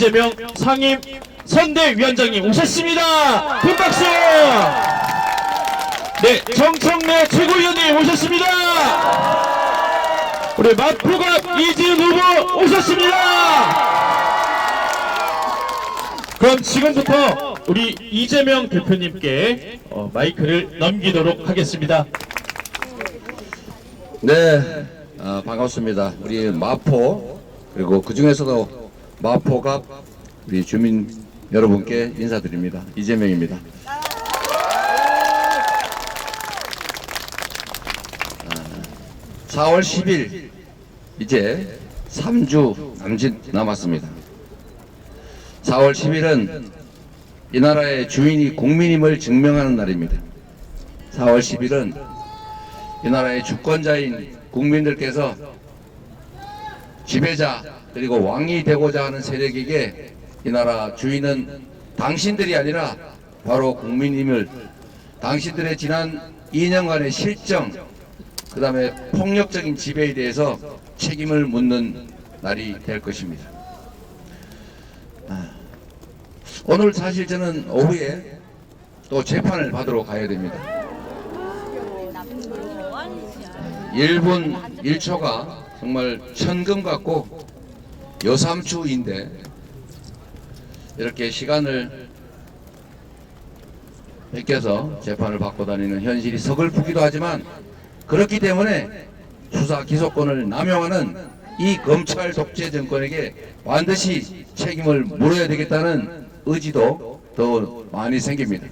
이재명 상임 선대위원장님 오셨습니다. 큰 박수. 네, 정청래 최고위원님 오셨습니다. 우리 마포갑 이지은 후보 오셨습니다. 그럼 지금부터 우리 이재명 대표님께 마이크를 넘기도록 하겠습니다. 네, 반갑습니다. 우리 마포, 그리고 그 중에서도 마포갑 우리 주민 여러분께 인사드립니다. 이재명입니다. 4월 10일 이제 3주 남짓 남았습니다. 4월 10일은 이 나라의 주인이 국민임을 증명하는 날입니다. 4월 10일은 이 나라의 주권자인 국민들께서 지배자 그리고 왕이 되고자 하는 세력에게 이 나라 주인은 당신들이 아니라 바로 국민임을, 당신들의 지난 2년간의 실정, 그 다음에 폭력적인 지배에 대해서 책임을 묻는 날이 될 것입니다. 오늘 사실 저는 오후에 또 재판을 받으러 가야 됩니다. 1분 1초가 정말 천금 같고 여삼추인데 이렇게 시간을 뺏겨서 재판을 받고 다니는 현실이 서글프기도 하지만, 그렇기 때문에 수사 기소권을 남용하는 이 검찰 독재 정권에게 반드시 책임을 물어야 되겠다는 의지도 더 많이 생깁니다.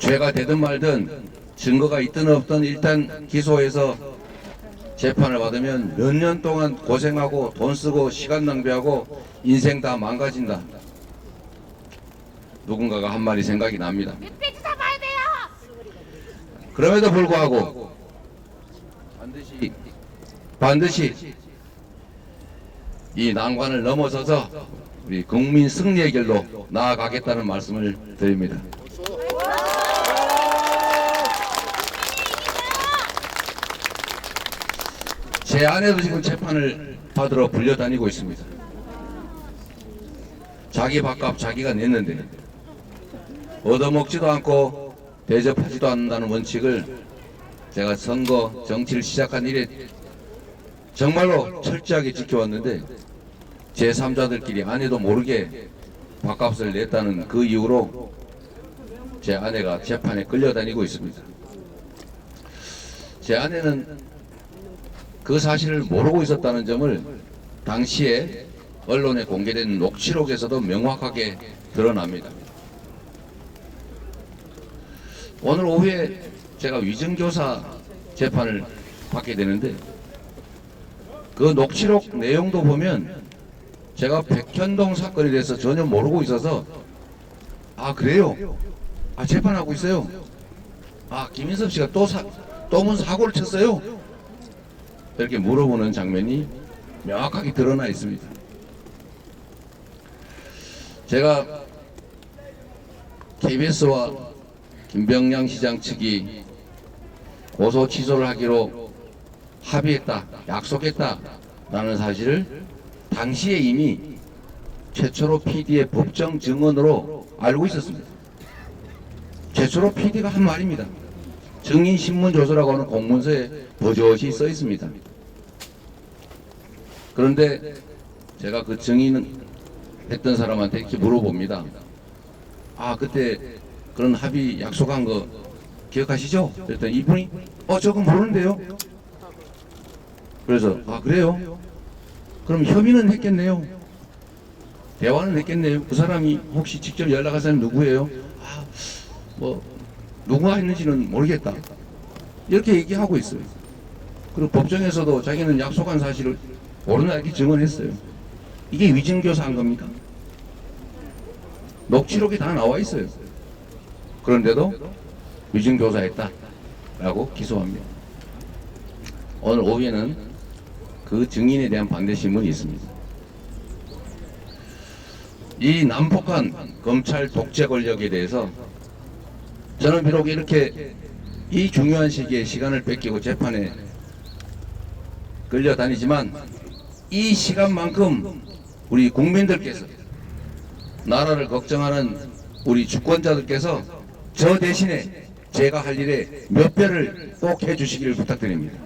죄가 되든 말든 증거가 있든 없든 일단 기소해서 재판을 받으면 몇 년 동안 고생하고 돈 쓰고 시간 낭비하고 인생 다 망가진다. 누군가가 한 말이 생각이 납니다. 그럼에도 불구하고 반드시 이 난관을 넘어서서 우리 국민 승리의 길로 나아가겠다는 말씀을 드립니다. 제 아내도 지금 재판을 받으러 불려다니고 있습니다. 자기 밥값 자기가 냈는데 얻어먹지도 않고 대접하지도 않는다는 원칙을 제가 선거 정치를 시작한 이래 정말로 철저하게 지켜왔는데, 제3자들끼리 아내도 모르게 밥값을 냈다는 그 이유로 제 아내가 재판에 끌려다니고 있습니다. 제 아내는 그 사실을 모르고 있었다는 점을 당시에 언론에 공개된 녹취록에서도 명확하게 드러납니다. 오늘 오후에 제가 위증교사 재판을 받게 되는데, 그 녹취록 내용도 보면 제가 백현동 사건에 대해서 전혀 모르고 있어서, 아 그래요? 아 재판하고 있어요? 아 김인섭 씨가 또 무슨 사고를 쳤어요? 이렇게 물어보는 장면이 명확하게 드러나 있습니다. 제가 KBS와 김병량 시장 측이 고소 취소를 하기로 합의했다, 약속했다라는 사실을 당시에 이미 최초로 PD의 법정 증언으로 알고 있었습니다. 최초로 PD가 한 말입니다. 증인신문조서라고 하는 공문서에 버젓이 써 있습니다. 그런데 제가 그 증인했던 사람한테 이렇게 물어봅니다. 아 그때 그런 합의 약속한 거 기억하시죠? 그랬더니 이분이 저건 모르는데요. 그래서 아 그래요? 그럼 협의는 했겠네요. 대화는 했겠네요. 그 사람이 혹시 직접 연락한 사람이 누구예요? 누가 했는지는 모르겠다. 이렇게 얘기하고 있어요. 그리고 법정에서도 자기는 약속한 사실을 모르는 이렇게 증언했어요. 이게 위증교사한 겁니까? 녹취록이 다 나와 있어요. 그런데도 위증교사했다라고 기소합니다. 오늘 오후에는 그 증인에 대한 반대신문이 있습니다. 이 난폭한 검찰 독재 권력에 대해서 저는 비록 이렇게 이 중요한 시기에 시간을 뺏기고 재판에 끌려다니지만 이 시간만큼 우리 국민들께서, 나라를 걱정하는 우리 주권자들께서 저 대신에 제가 할 일에 몇 배를 꼭 해주시기를 부탁드립니다.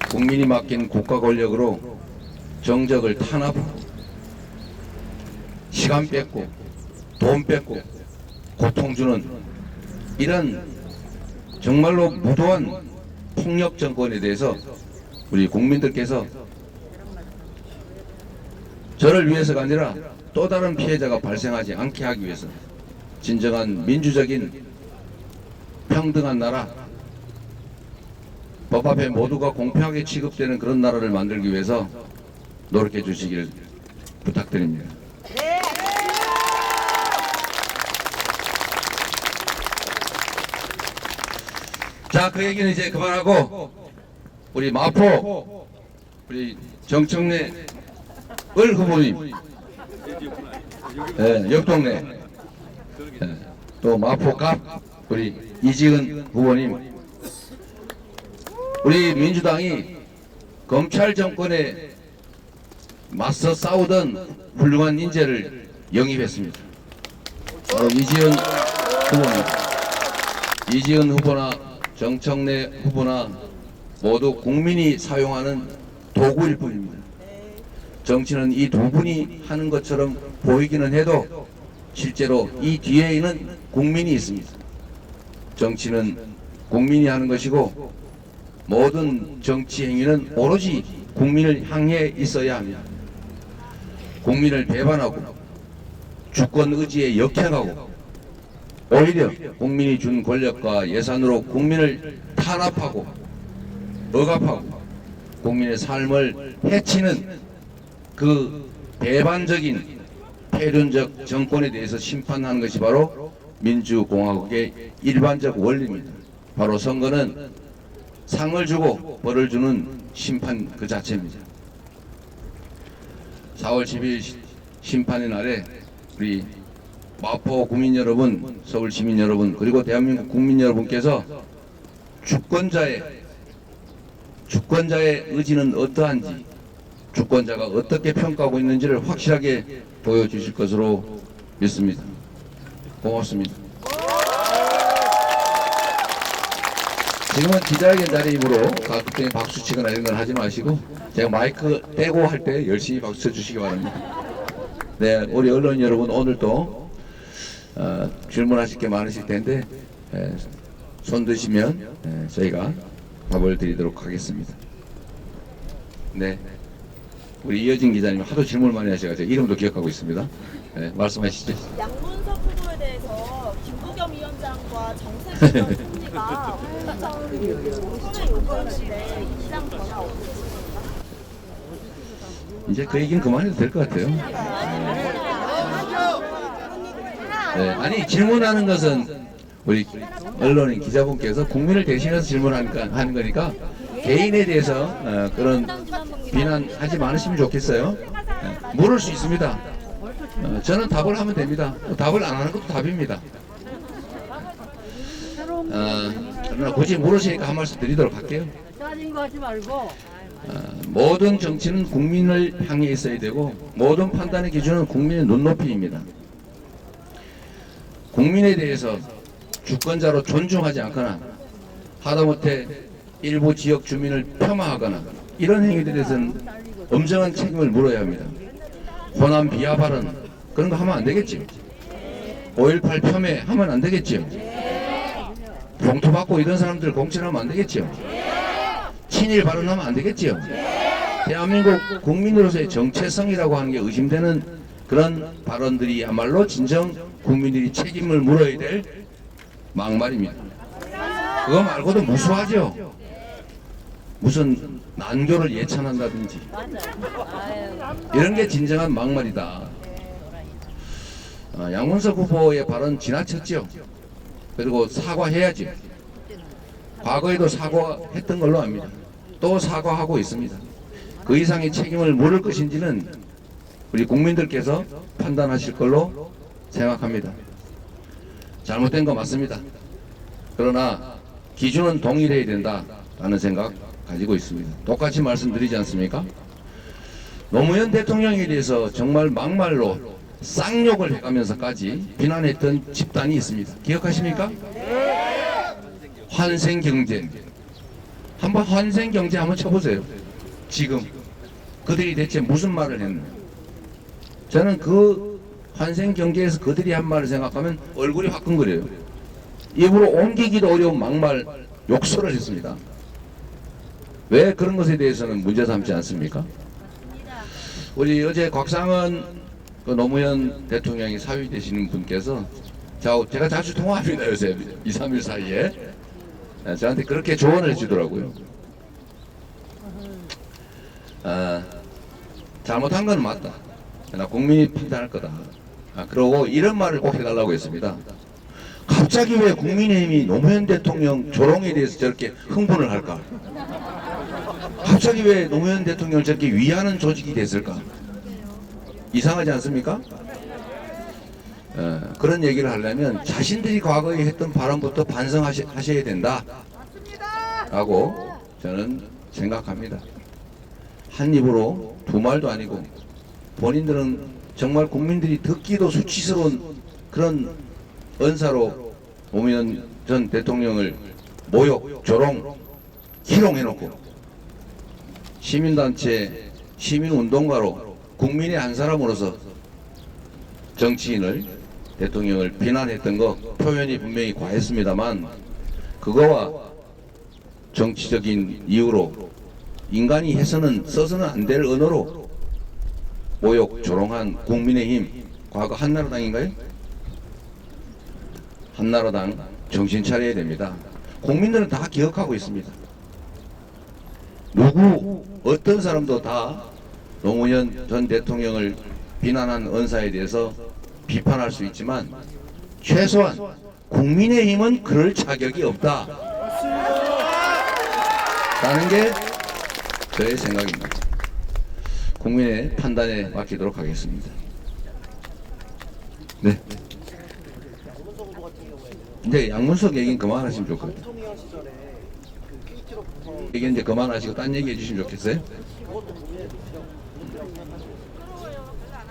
국민이 맡긴 국가 권력으로 정적을 탄압하고 시간 뺏고 돈 뺏고 고통 주는 이런 정말로 무도한 폭력 정권에 대해서 우리 국민들께서 저를 위해서가 아니라 또 다른 피해자가 발생하지 않게 하기 위해서 진정한 민주적인 평등한 나라, 법 앞에 모두가 공평하게 취급되는 그런 나라를 만들기 위해서 노력해 주시길 부탁드립니다. 자, 그 얘기는 이제 그만하고 우리 마포 우리 정청래 을 후보님, 옆 동네, 또 마포갑 우리 이지은 후보님, 우리 민주당이 검찰 정권에 맞서 싸우던 훌륭한 인재를 영입했습니다. 바로 이지은 후보님. 이지은 후보나 정청래 후보나 모두 국민이 사용하는 도구일 뿐입니다. 정치는 이 두 분이 하는 것처럼 보이기는 해도 실제로 이 뒤에는 국민이 있습니다. 정치는 국민이 하는 것이고 모든 정치 행위는 오로지 국민을 향해 있어야 합니다. 국민을 배반하고 주권 의지에 역행하고 오히려 국민이 준 권력과 예산으로 국민을 탄압하고 억압하고 국민의 삶을 해치는 그 배반적인 패륜적 정권에 대해서 심판하는 것이 바로 민주공화국의 일반적 원리입니다. 바로 선거는 상을 주고 벌을 주는 심판 그 자체입니다. 4월 10일 심판의 날에 우리 마포 국민 여러분, 서울 시민 여러분, 그리고 대한민국 국민 여러분께서 주권자의 의지는 어떠한지, 주권자가 어떻게 평가하고 있는지를 확실하게 보여주실 것으로 믿습니다. 고맙습니다. 지금은 기자회견 자리이므로 가급적인 박수 치거나 이런 건 하지 마시고 제가 마이크 떼고 할 때 열심히 박수 쳐주시기 바랍니다. 네, 우리 언론 여러분, 오늘도 질문하실 게 많으실 텐데 손 드시면 저희가 답을 드리도록 하겠습니다. 네, 우리 이여진 기자님 하도 질문을 많이 하셔가지고 이름도 기억하고 있습니다. 네, 말씀하시죠. 양문석 후보에 대해서 김부겸 위원장과 정세균 전 총리가 손을 요구했는데 이 시장 변화 없으십니까? 이제 그 얘기는 그만해도 될 것 같아요. 네, 아니 질문하는 것은 우리 언론인 기자분께서 국민을 대신해서 질문하는 거니까 개인에 대해서 그런 비난하지 않으시면 좋겠어요. 물을 수 있습니다. 저는 답을 하면 됩니다. 답을 안 하는 것도 답입니다. 그러나 굳이 물으시니까 한 말씀 드리도록 할게요. 짜진 거 하지 말고. 모든 정치는 국민을 향해 있어야 되고 모든 판단의 기준은 국민의 눈높이입니다. 국민에 대해서 주권자로 존중하지 않거나 하다못해 일부 지역 주민을 폄하하거나 이런 행위들에 대해서는 엄정한 책임을 물어야 합니다. 호남 비하 발언 그런 거 하면 안 되겠죠. 5.18 폄훼 하면 안 되겠죠. 봉투 받고 이런 사람들 공천하면 안 되겠죠. 친일 발언하면 안 되겠죠. 대한민국 국민으로서의 정체성이라고 하는 게 의심되는 그런 발언들이야말로 진정 국민들이 책임을 물어야 될 막말입니다. 그거 말고도 무수하죠. 무슨 난교를 예찬한다든지 이런 게 진정한 막말이다. 양문석 후보의 발언 지나쳤죠. 그리고 사과해야죠. 과거에도 사과했던 걸로 압니다. 또 사과하고 있습니다. 그 이상의 책임을 물을 것인지는 우리 국민들께서 판단하실 걸로 생각합니다. 잘못된 거 맞습니다. 그러나 기준은 동일해야 된다라는 생각 가지고 있습니다. 똑같이 말씀드리지 않습니까? 노무현 대통령에 대해서 정말 막말로 쌍욕을 해가면서까지 비난했던 집단이 있습니다. 기억하십니까? 환생경제. 한번 환생경제 한번 쳐보세요. 지금 그들이 대체 무슨 말을 했나? 저는 그 환생경제에서 그들이 한 말을 생각하면 얼굴이 화끈거려요. 입으로 옮기기도 어려운 막말 욕설을 했습니다. 왜 그런 것에 대해서는 문제 삼지 않습니까? 우리 어제 곽상은 그 노무현 대통령이 사위 되시는 분께서 제가 자주 통화합니다. 요새 2, 3일 사이에 저한테 그렇게 조언을 해주더라고요. 잘못한 건 맞다. 나 국민이 판단할 거다. 그러고 이런 말을 꼭 해달라고 했습니다. 갑자기 왜 국민의힘이 노무현 대통령 조롱에 대해서 저렇게 흥분을 할까? 갑자기 왜 노무현 대통령을 저렇게 위하는 조직이 됐을까? 이상하지 않습니까? 그런 얘기를 하려면 자신들이 과거에 했던 발언부터 반성하셔야 된다 라고 저는 생각합니다. 한 입으로 두 말도 아니고 본인들은 정말 국민들이 듣기도 수치스러운 그런 언사로 노무현 전 대통령을 모욕, 조롱, 희롱해놓고 시민단체, 시민운동가로 국민의 한 사람으로서 정치인을, 대통령을 비난했던 거 표현이 분명히 과했습니다만 그거와 정치적인 이유로 인간이 써서는 안 될 언어로 모욕, 조롱한 국민의힘, 과거 한나라당인가요? 한나라당 정신 차려야 됩니다. 국민들은 다 기억하고 있습니다. 어떤 사람도 다 노무현 전 대통령을 비난한 언사에 대해서 비판할 수 있지만 최소한 국민의힘은 그럴 자격이 없다 라는 게 저의 생각입니다. 국민의 판단에 맡기도록 하겠습니다. 네. 이제 양문석 얘기는 그만하시면 좋거든요. 얘기 이제 그만하시고 딴 얘기 해주시면 좋겠어요.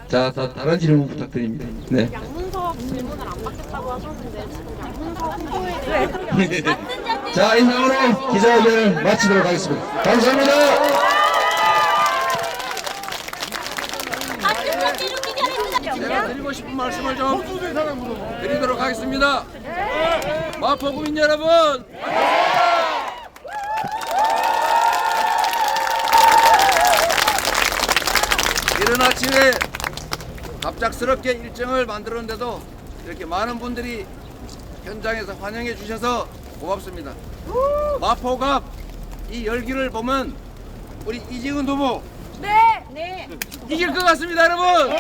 자, 다른 질문 부탁드립니다. 네. 양문석 질문을 안 받겠다고 하셨는데 지금 양문석 후보에 대해 자, 이상으로 기자회견을 마치도록 하겠습니다. 감사합니다. 제가 드리고 싶은 말씀을 좀 드리도록 하겠습니다. 마포 구민 여러분, 이른 아침에 갑작스럽게 일정을 만들었는데도 이렇게 많은 분들이 현장에서 환영해 주셔서 고맙습니다. 마포갑 이 열기를 보면 우리 이지은 후보 네. 이길 것 같습니다, 여러분.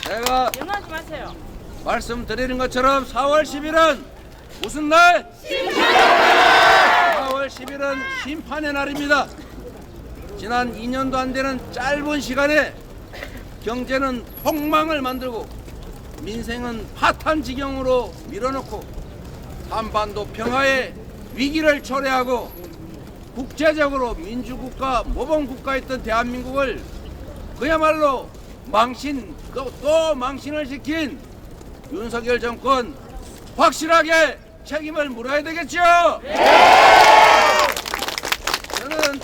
제가 말씀드리는 것처럼 4월 10일은 무슨 날? 4월 10일은 심판의 날입니다. 지난 2년도 안 되는 짧은 시간에 경제는 폭망을 만들고 민생은 파탄 지경으로 밀어넣고 한반도 평화의 위기를 초래하고 국제적으로 민주국가 모범국가였던 대한민국을 그야말로 또 망신을 시킨 윤석열 정권 확실하게 책임을 물어야 되겠죠. 저는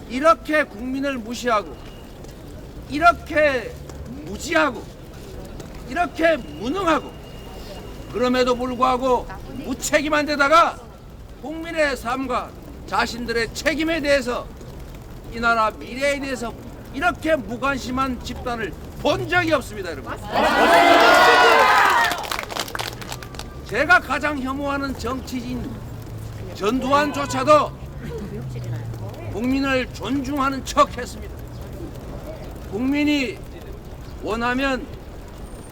이렇게 국민을 무시하고 이렇게 무지하고 이렇게 무능하고 그럼에도 불구하고 무책임한 데다가 국민의 삶과 자신들의 책임에 대해서 이 나라 미래에 대해서 이렇게 무관심한 집단을 본 적이 없습니다, 여러분. 제가 가장 혐오하는 정치인 전두환조차도 국민을 존중하는 척 했습니다. 국민이 원하면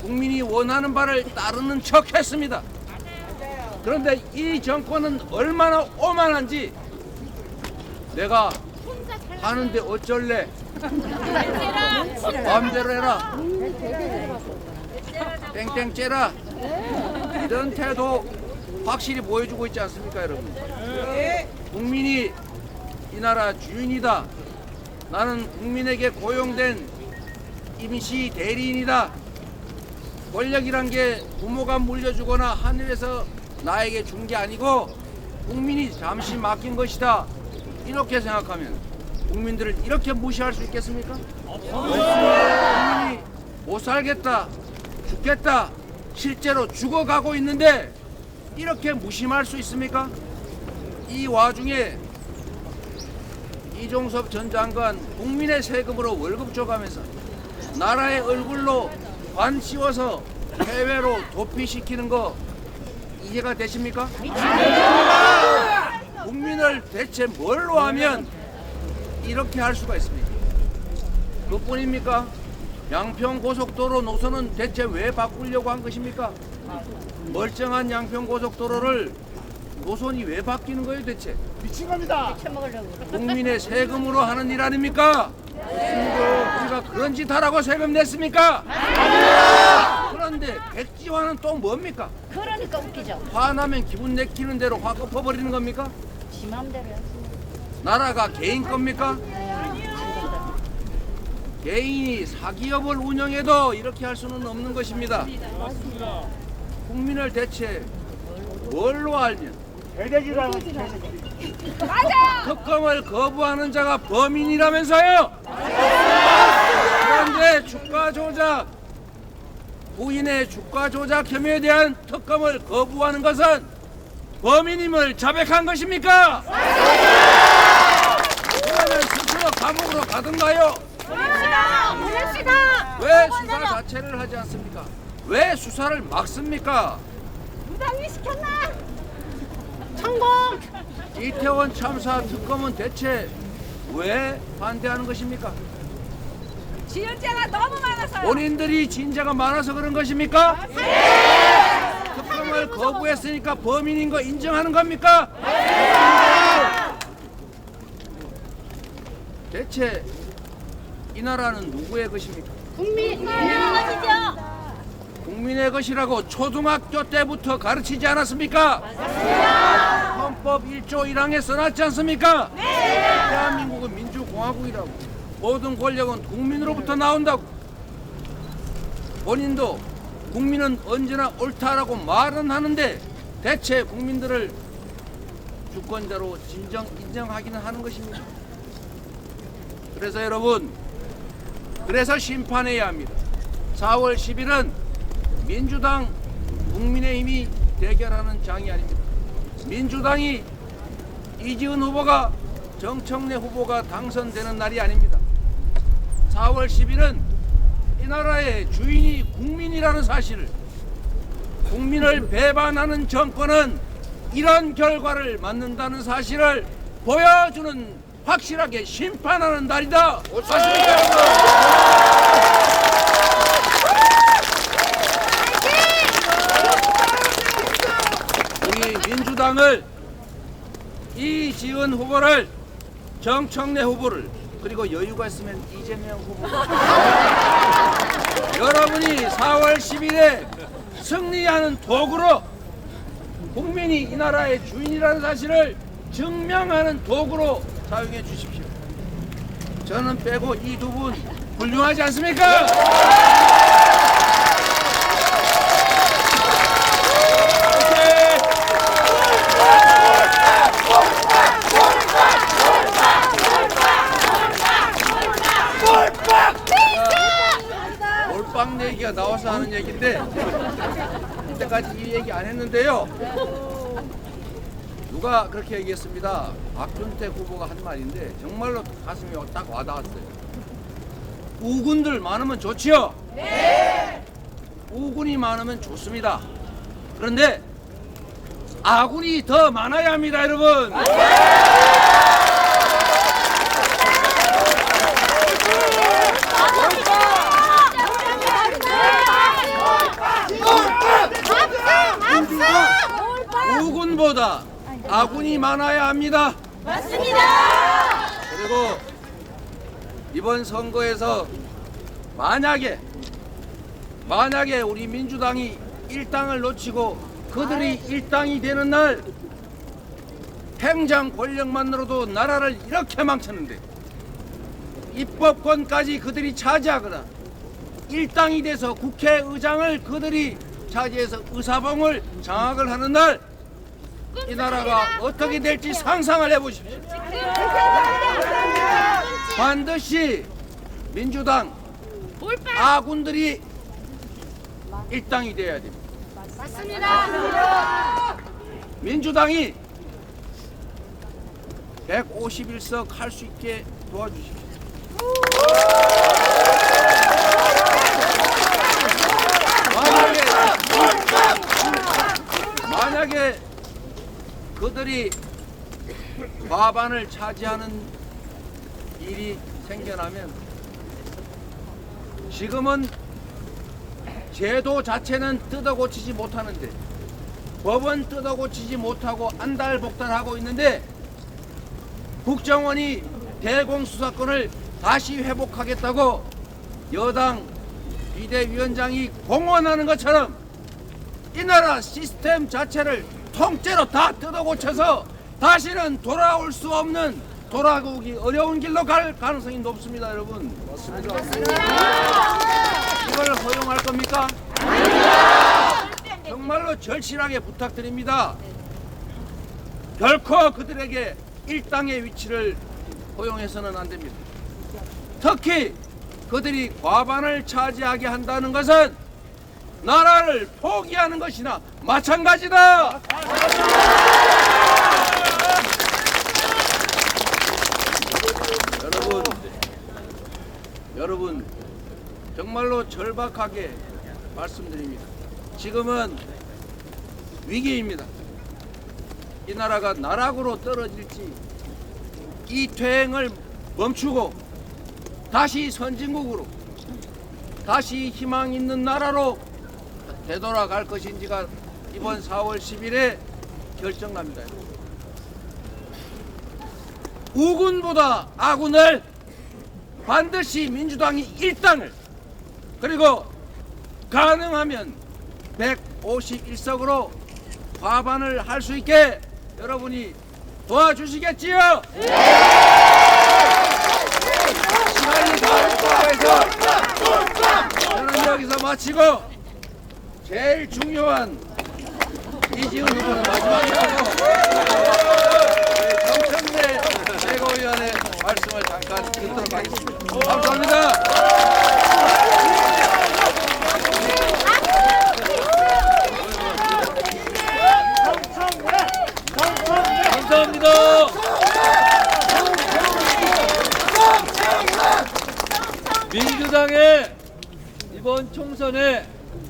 국민이 원하는 바를 따르는 척 했습니다. 그런데 이 정권은 얼마나 오만한지 내가 하는데 어쩔래? 마음대로 해라. 땡땡 째라. 이런 태도 확실히 보여주고 있지 않습니까, 여러분? 국민이 이 나라 주인이다. 나는 국민에게 고용된 임시 대리인이다. 권력이란 게 부모가 물려주거나 하늘에서 나에게 준 게 아니고 국민이 잠시 맡긴 것이다. 이렇게 생각하면 국민들을 이렇게 무시할 수 있겠습니까? 국민이 못 살겠다, 죽겠다, 실제로 죽어가고 있는데 이렇게 무심할 수 있습니까? 이 와중에 이종섭 전 장관 국민의 세금으로 월급 줘가면서 나라의 얼굴로 관 씌워서 해외로 도피시키는 거 이해가 되십니까? 국민을 대체 뭘로 하면 이렇게 할 수가 있습니까? 그뿐입니까? 양평고속도로 노선은 대체 왜 바꾸려고 한 것입니까? 멀쩡한 양평고속도로를 노선이 왜 바뀌는 거예요 대체? 미친 겁니다. 국민의 세금으로 하는 일 아닙니까? 우리가 그런 짓 하라고 세금 냈습니까? 그런데 백지화는 또 뭡니까? 그러니까 웃기죠. 화나면 기분 내키는 대로 화 덮어버리는 겁니까? 지 맘대로요. 나라가 개인 겁니까? 개인이 사기업을 운영해도 이렇게 할 수는 없는 것입니다. 국민을 대체 뭘로 알면 특검을 거부하는 자가 범인이라면서요? 그런데 주가 조작, 부인의 주가 조작 혐의에 대한 특검을 거부하는 것은 범인임을 자백한 것입니까? 그러면 스스로 감옥으로 가든가요? 왜 수사 자체를 하지 않습니까? 왜 수사를 막습니까? 무당이 시켰나? 이태원 참사 특검은 대체 왜 반대하는 것입니까? 지연자가 너무 많아서요. 본인들이 진짜가 많아서 그런 것입니까? 특검을 거부했으니까 범인인 거 인정하는 겁니까? 대체 이 나라는 누구의 것입니까? 국민의 것이죠. 국민의 것이라고 초등학교 때부터 가르치지 않았습니까? 헌법 1조 1항에 써놨지 않습니까? 대한민국은 민주공화국이라고. 모든 권력은 국민으로부터 나온다고. 본인도 국민은 언제나 옳다라고 말은 하는데 대체 국민들을 주권자로 인정하기는 하는 것입니다. 그래서 여러분, 그래서 심판해야 합니다. 4월 10일은 민주당, 국민의힘이 대결하는 장이 아닙니다. 민주당이 이지은 후보가 정청래 후보가 당선되는 날이 아닙니다. 4월 10일은 이 나라의 주인이 국민이라는 사실을, 국민을 배반하는 정권은 이런 결과를 맞는다는 사실을 보여주는 확실하게 심판하는 날이다. 맞습니까, 여러분? 우리 민주당을, 이지은 후보를, 정청래 후보를, 그리고 여유가 있으면 이재명 후보를 여러분이 4월 10일에 승리하는 도구로, 국민이 이 나라의 주인이라는 사실을 증명하는 도구로 사용해 주십시오. 저는 빼고 이 두 분 훌륭하지 않습니까? 몰빵 얘기가 나와서 하는 얘기인데 그때까지 이 얘기 안 했는데요. 누가 그렇게 얘기했습니다. 박준택 후보가 한 말인데 정말로 가슴이 딱 와닿았어요. 우군들 많으면 좋지요? 네. 우군이 많으면 좋습니다. 그런데 아군이 더 많아야 합니다, 여러분. 우군보다 아군이 많아야 합니다. 맞습니다. 이번 선거에서 만약에 우리 민주당이 일당을 놓치고 그들이 일당이 되는 날 행정 권력만으로도 나라를 이렇게 망쳤는데 입법권까지 그들이 차지하거나 일당이 돼서 국회의장을 그들이 차지해서 의사봉을 장악을 하는 날 이 나라가 어떻게 될지 상상을 해보십시오. 반드시 민주당 아군들이 일당이 돼야 됩니다. 맞습니다. 민주당이 151석 할 수 있게 도와주십시오. 만약에 그들이 과반을 차지하는 일이 생겨나면 지금은 제도 자체는 뜯어고치지 못하는데 법은 뜯어고치지 못하고 안달복달하고 있는데 국정원이 대공수사권을 다시 회복하겠다고 여당 비대위원장이 공언하는 것처럼 이 나라 시스템 자체를 통째로 다 뜯어고쳐서 다시는 돌아올 수 없는 돌아오기 어려운 길로 갈 가능성이 높습니다, 여러분. 맞습니다. 이걸 허용할 겁니까? 정말로 절실하게 부탁드립니다. 결코 그들에게 일당의 위치를 허용해서는 안 됩니다. 특히 그들이 과반을 차지하게 한다는 것은 나라를 포기하는 것이나 마찬가지다. 여러분 정말로 절박하게 말씀드립니다. 지금은 위기입니다. 이 나라가 나락으로 떨어질지 이 퇴행을 멈추고 다시 선진국으로 다시 희망 있는 나라로 되돌아갈 것인지가 이번 4월 10일에 결정납니다. 우군보다 아군을 반드시 민주당이 일당을 그리고 가능하면 151석으로 과반을 할 수 있게 여러분이 도와주시겠지요? 시간이 다 됐다고 해서 저는 여기서 마치고 제일 중요한 이지은 후보는 마지막에 하고 정청래 최고위원의 말씀을 잠깐 듣도록 하겠습니다. 감사합니다. 감사합니다. 민주당의 이번 총선에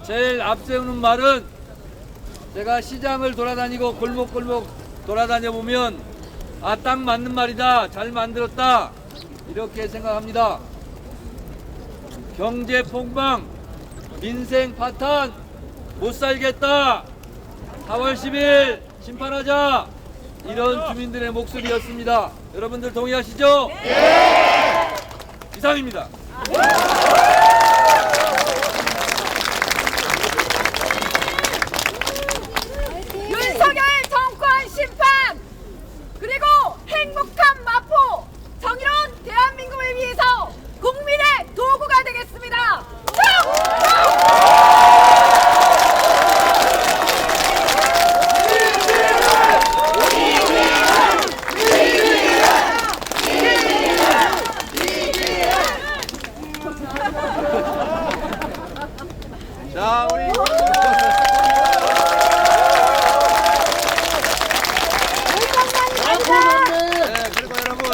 제일 앞세우는 말은 제가 시장을 돌아다니고 골목골목 돌아다녀 보면 아, 딱 맞는 말이다. 잘 만들었다. 이렇게 생각합니다. 경제 폭망, 민생 파탄, 못 살겠다. 4월 10일 심판하자. 이런 주민들의 목소리였습니다. 여러분들 동의하시죠? 네! 이상입니다. 윤석열 정권 심판 그리고 행복한 마포 정의로운 대한민국을 위해서 국민의 도구가 되겠습니다. 자, 우리 네, 그리고 여러분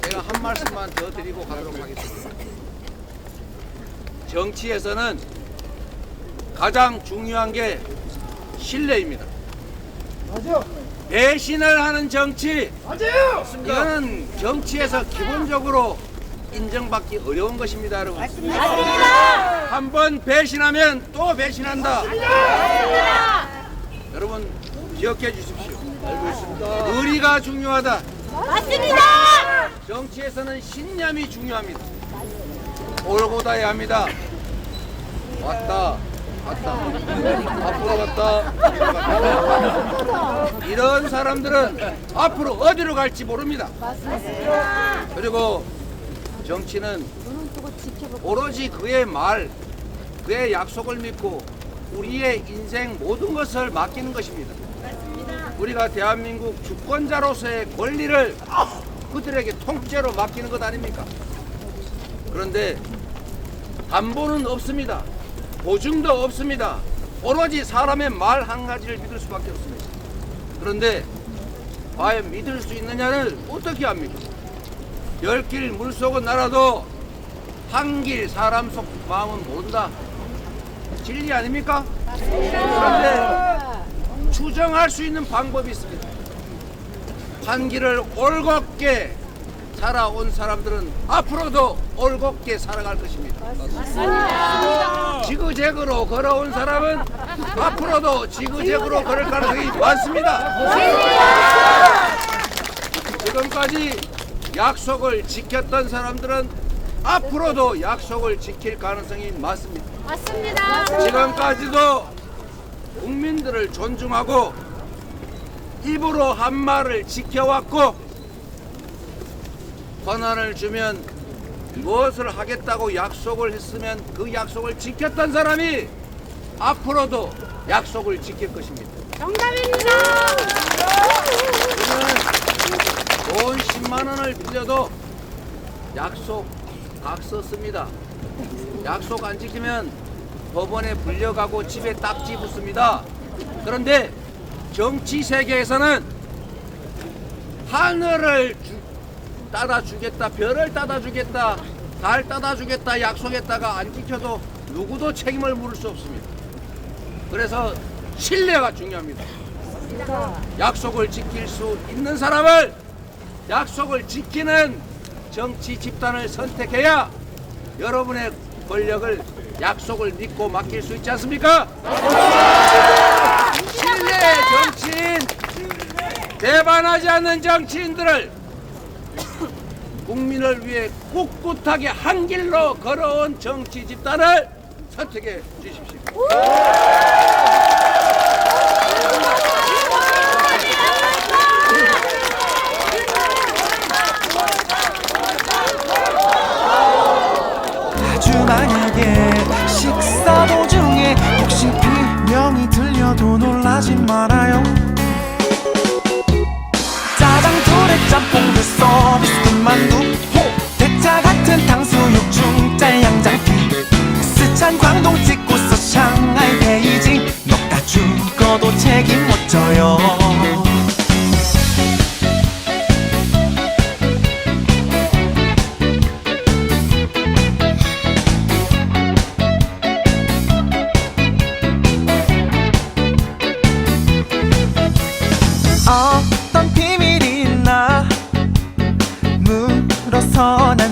제가 한 말씀만 더 드리고 가도록 하겠습니다. 정치에서는 가장 중요한 게 신뢰입니다. 배신을 하는 정치, 이거는 정치에서 기본적으로 인정받기 어려운 것입니다, 여러분. 한 번 배신하면 또 배신한다. 여러분 기억해 주십시오. 알고 있습니다. 의리가 중요하다. 맞습니다. 정치에서는 신념이 중요합니다. 올고 다야 합니다. 왔다 갔다 앞으로 갔다 뒤로 갔다. 이런 사람들은 앞으로 어디로 갈지 모릅니다. 그리고 정치는 오로지 그의 말, 그의 약속을 믿고 우리의 인생 모든 것을 맡기는 것입니다. 우리가 대한민국 주권자로서의 권리를 그들에게 통째로 맡기는 것 아닙니까? 그런데 담보는 없습니다. 보증도 없습니다. 오로지 사람의 말 한 가지를 믿을 수밖에 없습니다. 그런데 과연 믿을 수 있느냐를 어떻게 합니까? 10길 물속은 날아도 한 길 사람 속 마음은 모른다. 진리 아닙니까? 그런데 추정할 수 있는 방법이 있습니다. 한 길을 올곧게 살아온 사람들은 앞으로도 올곧게 살아갈 것입니다. 지그재그로 걸어온 사람은 앞으로도 지그재그로 걸을 가능성이 많습니다. 지금까지 약속을 지켰던 사람들은 앞으로도 약속을 지킬 가능성이 많습니다. 지금까지도 국민들을 존중하고 입으로 한 말을 지켜왔고 권한을 주면 무엇을 하겠다고 약속을 했으면 그 약속을 지켰던 사람이 앞으로도 약속을 지킬 것입니다. 정답입니다. 저는 돈 10만 원을 빌려도 약속 딱 썼습니다. 약속 안 지키면 법원에 불려가고 집에 딱지 붙습니다. 그런데 정치 세계에서는 하늘을 따다 주겠다, 별을 따다 주겠다, 달 따다 주겠다 약속했다가 안 지켜도 누구도 책임을 물을 수 없습니다. 그래서 신뢰가 중요합니다. 약속을 지킬 수 있는 사람을, 약속을 지키는 정치 집단을 선택해야 여러분의 권력을 약속을 믿고 맡길 수 있지 않습니까? 신뢰의 정치인, 배반하지 않는 정치인들을 국민을 위해 꿋꿋하게 한 길로 걸어온 정치 집단을 선택해 주십시오. 아주 만약에 식사 도중에 혹시 비명이 들려도 놀라지 말아요. 짜장 둘에 짬뽕 그 서비스 만두 대짜 같은 탕수육 중짜 양장피 스찬 광동 찍고서 샹하이 베이징 먹다 죽어도 책임 못 져요. 어떤 비밀이 있나 물어서 난